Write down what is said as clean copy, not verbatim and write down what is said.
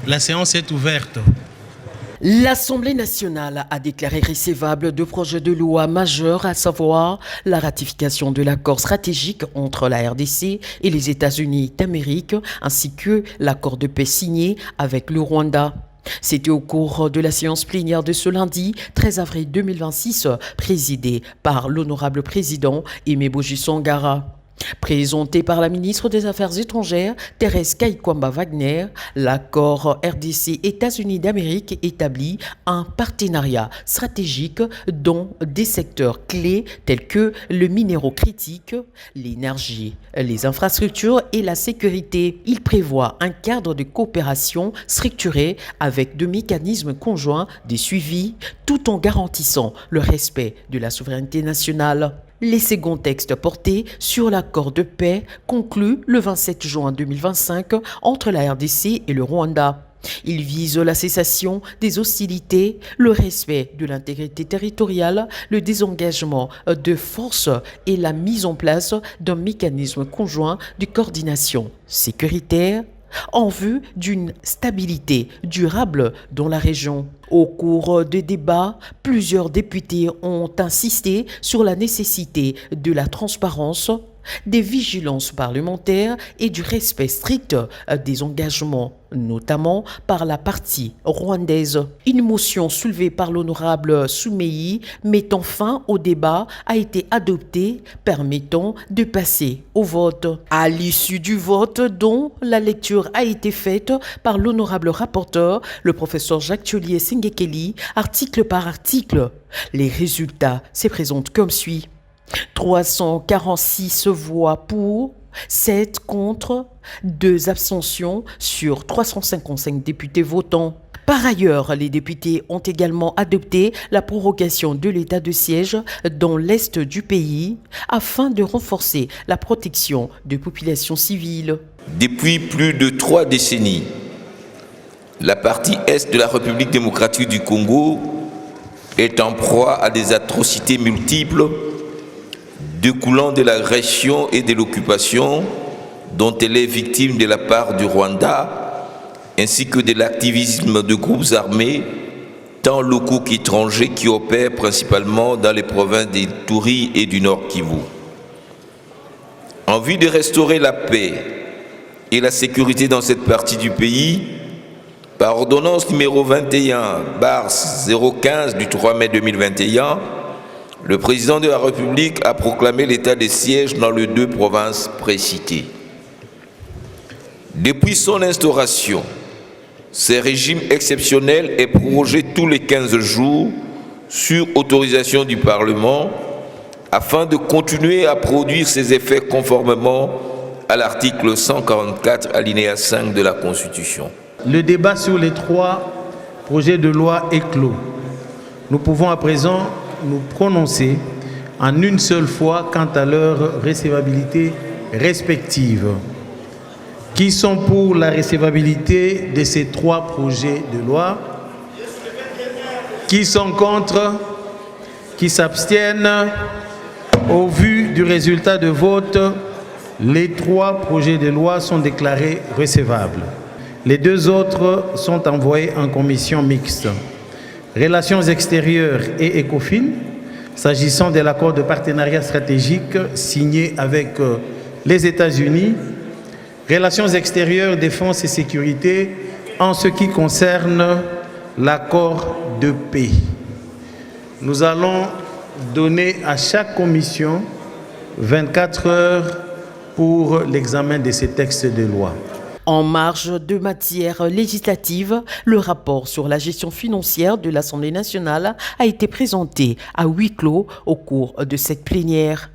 La séance est ouverte. L'Assemblée nationale a déclaré recevable deux projets de loi majeurs, à savoir la ratification de l'accord stratégique entre la RDC et les États-Unis d'Amérique, ainsi que l'accord de paix signé avec le Rwanda. C'était au cours de la séance plénière de ce lundi 13 avril 2026, présidée par l'honorable président Aimé Boji Sangara. Présenté par la ministre des Affaires étrangères, Thérèse Kaikwamba-Wagner, l'accord RDC-États-Unis d'Amérique établit un partenariat stratégique dans des secteurs clés tels que le minéraux critique, l'énergie, les infrastructures et la sécurité. Il prévoit un cadre de coopération structuré avec deux mécanismes conjoints de suivi tout en garantissant le respect de la souveraineté nationale. Les seconds textes portés sur l'accord de paix conclu le 27 juin 2025 entre la RDC et le Rwanda. Il vise la cessation des hostilités, le respect de l'intégrité territoriale, le désengagement de forces et la mise en place d'un mécanisme conjoint de coordination sécuritaire en vue d'une stabilité durable dans la région. Au cours des débats, plusieurs députés ont insisté sur la nécessité de la transparence, des vigilances parlementaires et du respect strict des engagements, notamment par la partie rwandaise. Une motion soulevée par l'honorable Soumeyi mettant fin au débat a été adoptée, permettant de passer au vote. À l'issue du vote, dont la lecture a été faite par l'honorable rapporteur, le professeur Jacques Thiollier-Sengekeli, article par article, les résultats se présentent comme suit. 346 voix pour, 7 contre, 2 abstentions sur 355 députés votants. Par ailleurs, les députés ont également adopté la prorogation de l'état de siège dans l'est du pays afin de renforcer la protection des populations civiles. Depuis plus de 3 décennies, la partie est de la République démocratique du Congo est en proie à des atrocités multiples découlant de l'agression et de l'occupation dont elle est victime de la part du Rwanda, ainsi que de l'activisme de groupes armés, tant locaux qu'étrangers, qui opèrent principalement dans les provinces d'Ituri et du Nord Kivu. En vue de restaurer la paix et la sécurité dans cette partie du pays, par ordonnance numéro 21/015 du 3 mai 2021, le président de la République a proclamé l'état de siège dans les 2 provinces précitées. Depuis son instauration, ce régime exceptionnel est prorogé tous les 15 jours sur autorisation du Parlement afin de continuer à produire ses effets conformément à l'article 144 alinéa 5 de la Constitution. Le débat sur les 3 projets de loi est clos. Nous pouvons à présent nous prononcer en une seule fois quant à leur recevabilité respective. Qui sont pour la recevabilité de ces 3 projets de loi? Qui sont contre? Qui s'abstiennent? Au vu du résultat de vote, les 3 projets de loi sont déclarés recevables. Les 2 autres sont envoyés en commission mixte. Relations extérieures et ECOFIN, s'agissant de l'accord de partenariat stratégique signé avec les États-Unis. Relations extérieures, défense et sécurité en ce qui concerne l'accord de paix. Nous allons donner à chaque commission 24 heures pour l'examen de ces textes de loi. En marge de matière législative, le rapport sur la gestion financière de l'Assemblée nationale a été présenté à huis clos au cours de cette plénière.